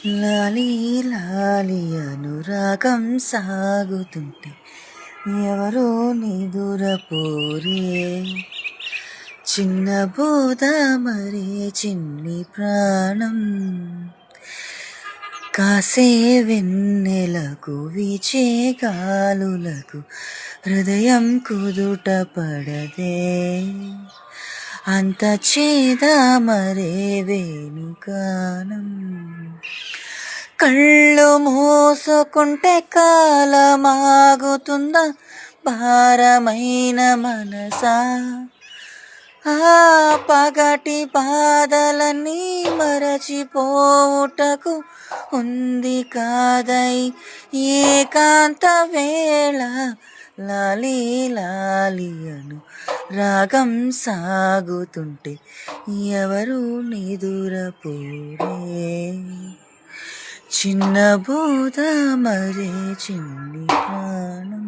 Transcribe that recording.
లాలి లాలి అనురాగం సాగుతుంటే ఎవరో నిదురపోరే, చిన్న బోధ మరే చిన్ని ప్రాణం, కాసే వెన్నెలకు వీచే గాలులకు హృదయం కుదుట పడదే, అంత చేద మరే వేణుగానం, కళ్ళు మూసుకుంటే కాలమాగుతుందా భారమైన మనసా, ఆ పగటి బాధలన్నీ మరచిపోవుటకు ఉంది కాదై ఏకాంత వేళ, లాలి లాలి అను రాగం సాగుతుంటే ఎవరు నిదురపోరే, చిన్న బోధ మరే చిన్ని ప్రాణం.